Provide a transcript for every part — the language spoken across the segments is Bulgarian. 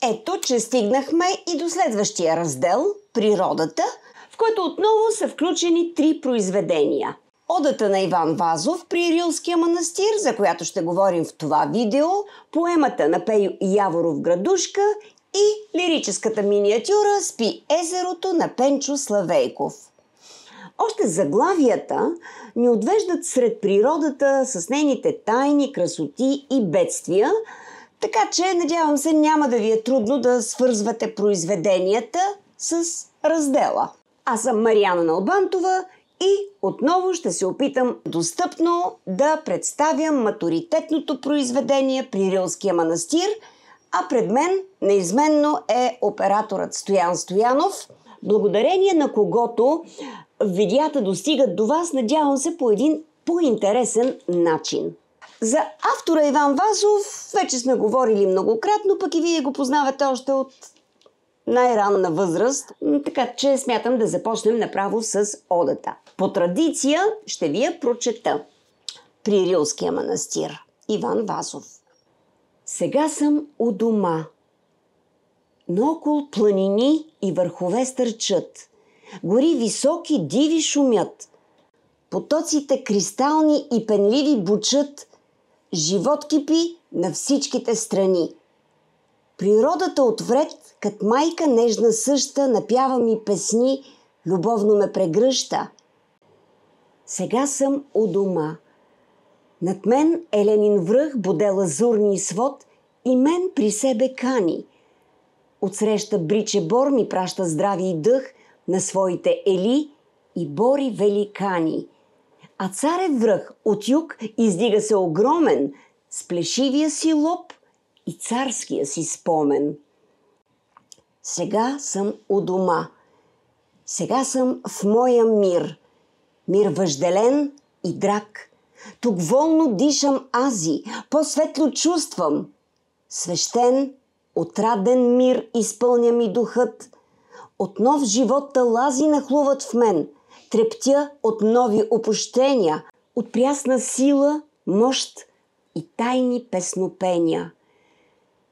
Ето, че стигнахме и до следващия раздел – природата, в който отново са включени 3 произведения. Одата на Иван Вазов при Рилския манастир, за която ще говорим в това видео, поемата на Пейо Яворов Градушка и лирическата миниатюра Спи езерото на Пенчо Славейков. Още заглавията ни отвеждат сред природата с нейните тайни, красоти и бедствия, така че, надявам се, няма да ви е трудно да свързвате произведенията с раздела. Аз съм Мариана Налбантова и отново ще се опитам достъпно да представям матуритетното произведение при Рилския манастир, а пред мен неизменно е операторът Стоян Стоянов, благодарение на когото видеята достигат до вас, надявам се, по един по-интересен начин. За автора Иван Вазов вече сме говорили многократно, пък и вие го познавате още от най-ранна възраст, така че смятам да започнем направо с одата. По традиция ще ви я прочета. При Рилския манастир. Иван Вазов. Сега съм у дома. Наоколо планини и върхове стърчат. Гори високи диви шумят. Потоците кристални и пенливи бучат. Живот кипи на всичките страни. Природата отвред, кът майка нежна съща, напява ми песни, любовно ме прегръща. Сега съм у дома. Над мен еленин връх боде лазурни свод и мен при себе кани. Отсреща Бриче Бор ми праща здрави и дъх на своите ели и бори великани. А царев връх от юг издига се огромен с плешивия си лоб и царския си спомен. Сега съм у дома. Сега съм в моя мир. Мир въжделен и драг. Тук волно дишам ази, по-светло чувствам. Свещен, отраден мир изпълня ми духът. От нов живот талази нахлуват в мен. Трептя от нови опущения, от прясна сила, мощ и тайни песнопения.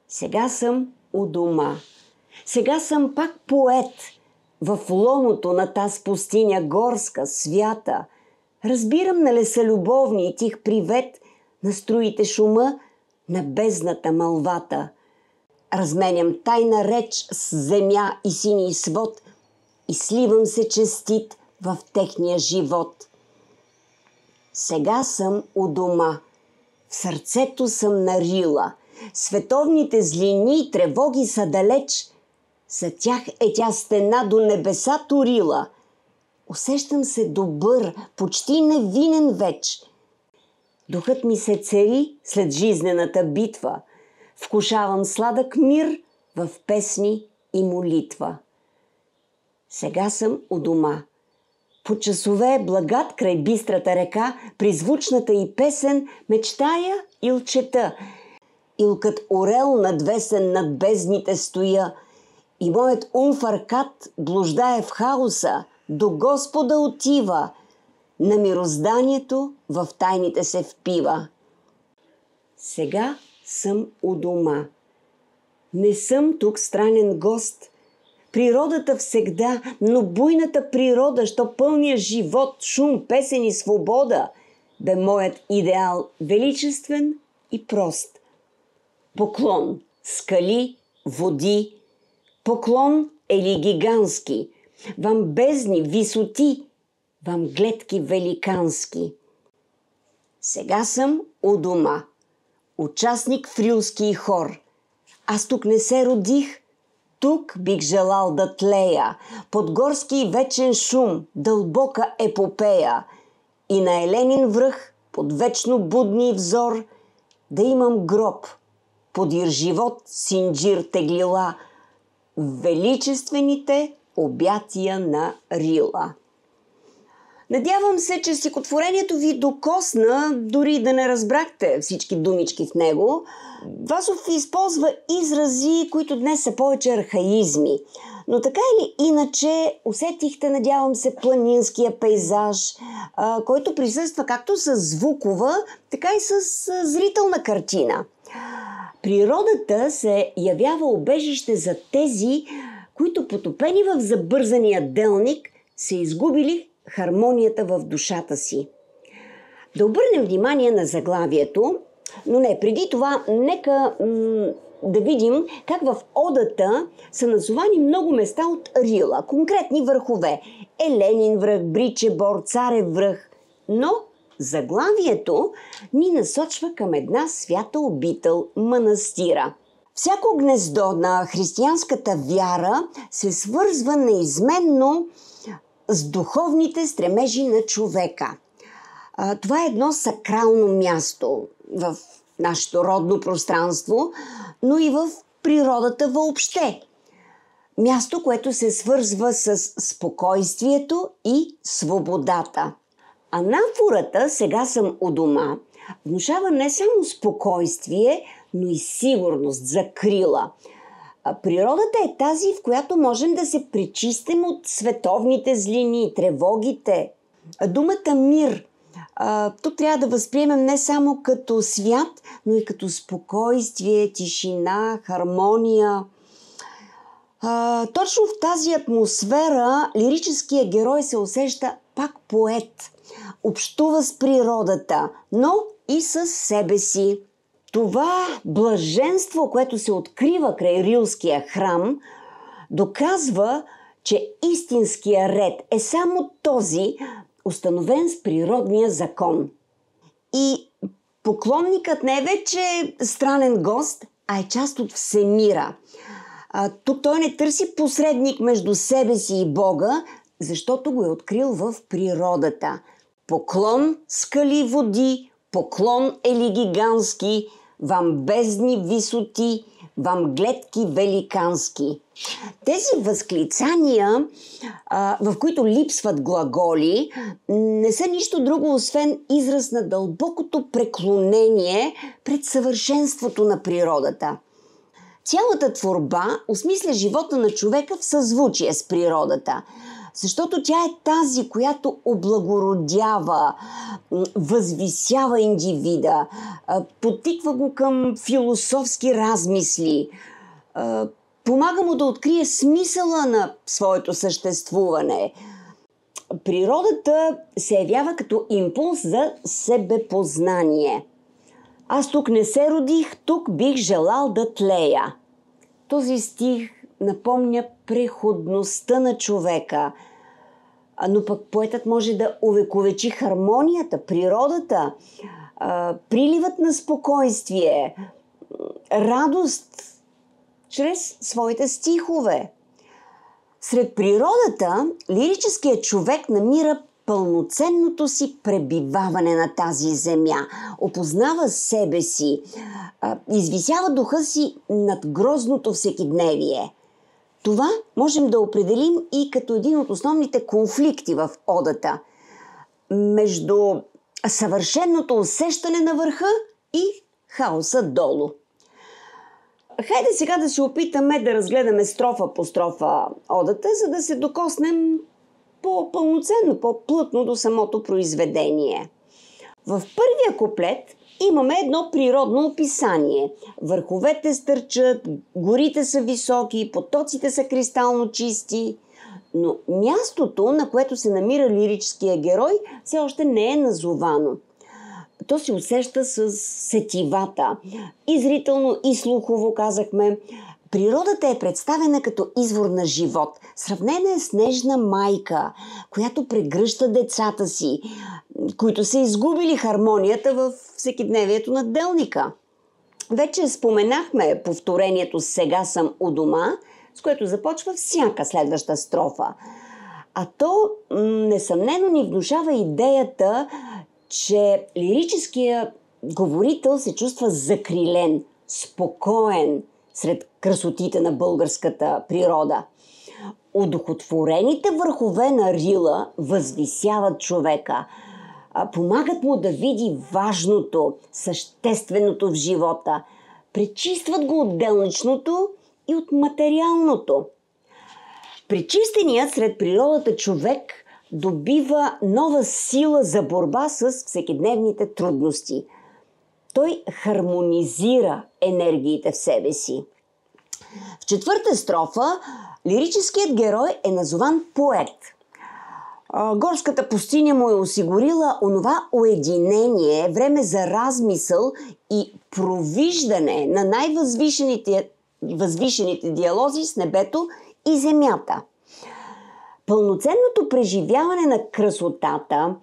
Сега съм у дома. Сега съм пак поет в лоното на таз пустиня горска, свята. Разбирам на лесолюбовни и тих привет на струите шума, на бездната мълвата. Разменям тайна реч с земя и сини свод и сливам се честит в техния живот. Сега съм у дома. В сърцето съм нарила. Световните злини и тревоги са далеч. За тях е тя стена до небеса турила. Усещам се добър, почти невинен веч. Духът ми се цари след жизнената битва. Вкушавам сладък мир в песни и молитва. Сега съм у дома. По часове благат край бистрата река, при звучната й песен мечтая илчета. Илкът орел надвесен над бездните стоя и моят ум в аркад блуждае в хаоса, до Господа отива, на мирозданието в тайните се впива. Сега съм у дома. Не съм тук странен гост. Природата всегда, но буйната природа, що пълния живот, шум, песен и свобода, бе моят идеал величествен и прост. Поклон, скали, води, поклон ели гигантски, вам бездни, висоти, вам гледки великански. Сега съм у дома, участник в Рилски хор. Аз тук не се родих, тук бих желал да тлея, под горски вечен шум, дълбока епопея и на еленин връх, под вечно будни взор, да имам гроб, подир живот синджир теглила, величествените обятия на Рила. Надявам се, че стихотворението ви докосна, дори да не разбрахте всички думички в него. Вазов използва изрази, които днес са повече архаизми. Но така или иначе усетихте, надявам се, планинския пейзаж, който присъства както с звукова, така и с зрителна картина. Природата се явява убежище за тези, които потопени в забързания делник, са изгубили хармонията в душата си. Да обърнем внимание на заглавието, но не, преди това нека да видим как в одата са назовани много места от Рила, конкретни върхове. Еленин връх, Бричебор, Царев връх. Но заглавието ни насочва към една свята обител – манастира. Всяко гнездо на християнската вяра се свързва неизменно с духовните стремежи на човека. Това е едно сакрално място в нашето родно пространство, но и в природата въобще. Място, което се свързва с спокойствието и свободата. Анафората "Сега съм у дома" внушава не само спокойствие, но и сигурност, закрила. Природата е тази, в която можем да се пречистим от световните злини и тревогите. Думата мир тук трябва да възприемем не само като свят, но и като спокойствие, тишина, хармония. Точно в тази атмосфера лирическият герой се усеща пак поет. Общува с природата, но и с себе си. Това блаженство, което се открива край Рилския храм, доказва, че истинския ред е само този, установен с природния закон. И поклонникът не е вече странен гост, а е част от всемира. Тук той не търси посредник между себе си и Бога, защото го е открил в природата. Поклон, скали, води, поклон ели гигански, вам бездни висоти, вам гледки великански. Тези възклицания, в които липсват глаголи, не са нищо друго, освен израз на дълбокото преклонение пред съвършенството на природата. Цялата творба осмисля живота на човека в съзвучие с природата, защото тя е тази, която облагородява, възвисява индивида, потиква го към философски размисли, помага му да открие смисъла на своето съществуване. Природата се явява като импулс за себепознание. Аз тук не се родих, тук бих желал да тлея. Този стих напомня преходността на човека, но пък поетът може да увековечи хармонията, природата, приливът на спокойствие, радост чрез своите стихове. Сред природата лирическият човек намира пълноценното си пребиваване на тази земя, опознава себе си, извисява духа си над грозното всекидневие. Това можем да определим и като един от основните конфликти в одата между съвършеното усещане на върха и хаоса долу. Хайде сега да се опитаме да разгледаме строфа по строфа одата, за да се докоснем по-пълноценно, по-плътно до самото произведение. В първия куплет имаме едно природно описание. Върховете стърчат, горите са високи, потоците са кристално чисти, но мястото, на което се намира лирическия герой, все още не е назовано. То се усеща с сетивата. И зрително, и слухово, казахме. Природата е представена като извор на живот. Сравнена е с нежна майка, която прегръща децата си, които са изгубили хармонията в всекидневието на делника. Вече споменахме повторението "Сега съм у дома", с което започва всяка следваща строфа. А то несъмнено ни внушава идеята, че лирическият говорител се чувства закрилен, спокоен сред красотите на българската природа. Удохотворените върхове на Рила възвисяват човека, помагат му да види важното, същественото в живота, пречистват го от делничното и от материалното. Пречистеният сред природата човек добива нова сила за борба с всекидневните трудности. Той хармонизира енергиите в себе си. В четвърта строфа лирическият герой е назован поет. Горската пустиня му е осигурила онова уединение, време за размисъл и провиждане на най-възвишените диалози с небето и земята. Пълноценното преживяване на красотата,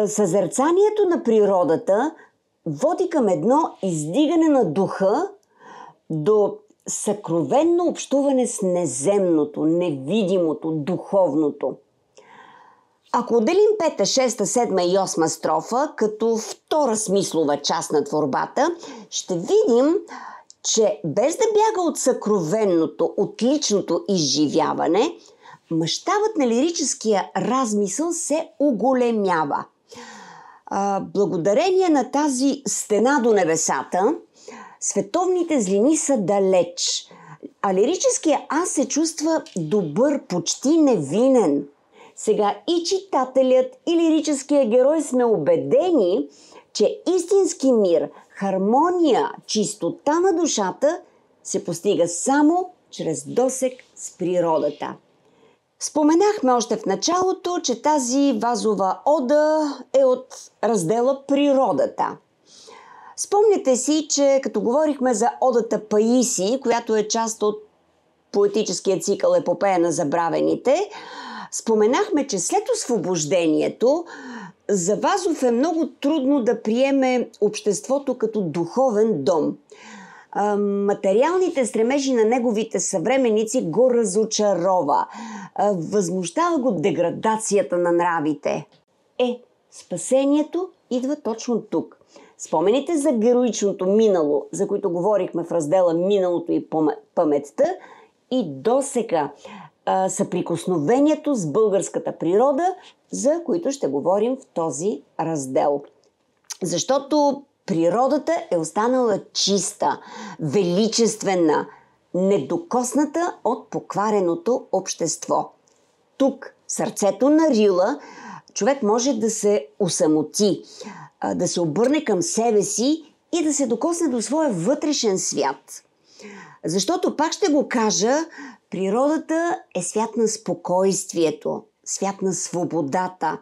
съзерцанието на природата води към едно издигане на духа до съкровенно общуване с неземното, невидимото, духовното. Ако отделим 5, 6, 7 и 8 строфа като втора смислова част на творбата, ще видим, че без да бяга от съкровенното, от личното изживяване, мащабът на лирическия размисъл се оголемява. Благодарение на тази стена до небесата, световните злини са далеч, а лирическият аз се чувства добър, почти невинен. Сега и читателят, и лирическия герой сме убедени, че истински мир, хармония, чистота на душата се постига само чрез досег с природата. Споменахме още в началото, че тази вазова ода е от раздела Природата. Спомняте си, че като говорихме за одата Паисий, която е част от поетическия цикъл Епопея на забравените, споменахме, че след освобождението за Вазов е много трудно да приеме обществото като духовен дом. Материалните стремежи на неговите съвременници го разочарова. Възмущава го деградацията на нравите. Спасението идва точно тук. Спомените за героичното минало, за които говорихме в раздела Миналото и паметта, и досега съприкосновението с българската природа, за които ще говорим в този раздел. Защото природата е останала чиста, величествена, недокосната от поквареното общество. Тук, в сърцето на Рила, човек може да се осамоти, да се обърне към себе си и да се докосне до своя вътрешен свят. Защото, пак ще го кажа, природата е свят на спокойствието, свят на свободата.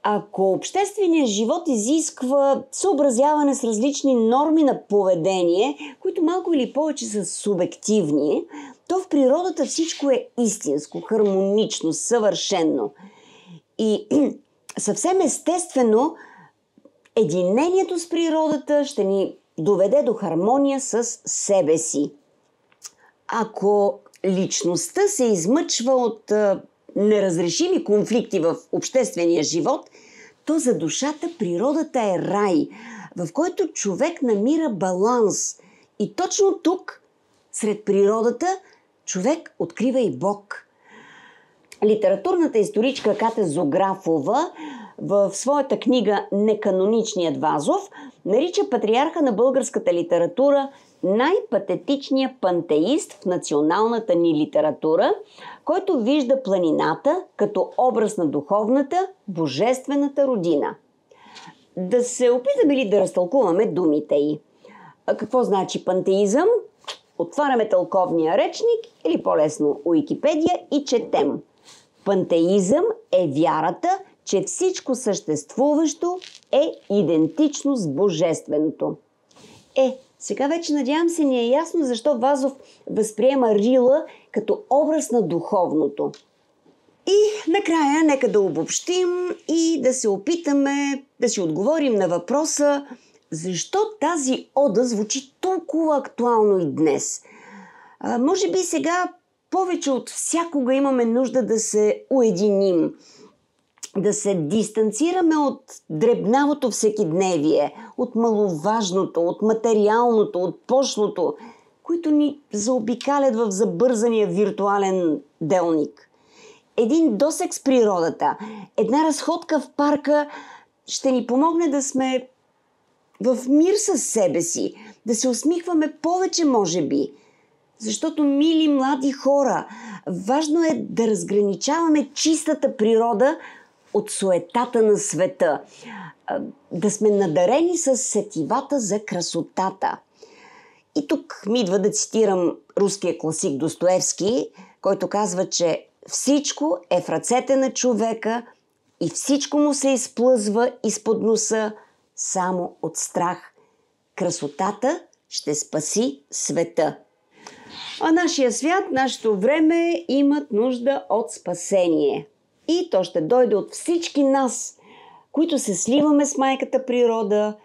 Ако общественият живот изисква съобразяване с различни норми на поведение, които малко или повече са субективни, то в природата всичко е истинско, хармонично, съвършено. И съвсем естествено, единението с природата ще ни доведе до хармония с себе си. Ако личността се измъчва от неразрешими конфликти в обществения живот, то за душата природата е рай, в който човек намира баланс. И точно тук, сред природата, човек открива и Бог. Литературната историчка Катя Зографова в своята книга "Неканоничният Вазов" нарича патриарха на българската литература най-патетичният пантеист в националната ни литература, който вижда планината като образ на духовната, божествената родина. Да се опитаме ли да разтълкуваме думите й? Какво значи пантеизъм? Отваряме тълковния речник или по-лесно Уикипедия и четем. Пантеизъм е вярата, че всичко съществуващо е идентично с божественото. Сега вече надявам се ни е ясно защо Вазов възприема Рила като образ на духовното. И накрая нека да обобщим и да се опитаме да си отговорим на въпроса защо тази ода звучи толкова актуално и днес. Може би сега повече от всякога имаме нужда да се уединим, да се дистанцираме от дребнавото всекидневие, от маловажното, от материалното, от пошлото, които ни заобикалят в забързания виртуален делник. Един досег с природата, една разходка в парка ще ни помогне да сме в мир със себе си, да се усмихваме повече, може би. Защото, мили млади хора, важно е да разграничаваме чистата природа от суетата на света. Да сме надарени с сетивата за красотата. И тук ми идва да цитирам руския класик Достоевски, който казва, че всичко е в ръцете на човека и всичко му се изплъзва изпод носа само от страх. Красотата ще спаси света. А нашия свят, нашето време имат нужда от спасение. И то ще дойде от всички нас, които се сливаме с майката природа,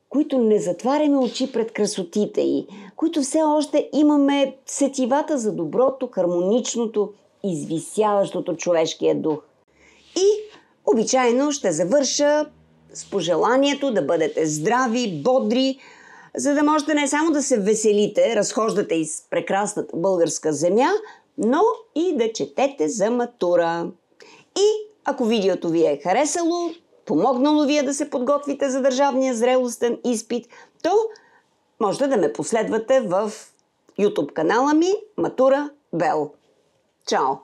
които не затваряме очи пред красотите й, които все още имаме сетивата за доброто, хармоничното, извисяващото човешкия дух. И обичайно ще завърша с пожеланието да бъдете здрави, бодри, за да можете не само да се веселите, разхождате из прекрасната българска земя, но и да четете за матура. И ако видеото ви е харесало, помогнало ви е да се подготвите за държавния зрелостен изпит, то можете да ме последвате в YouTube канала ми Матура Бел. Чао!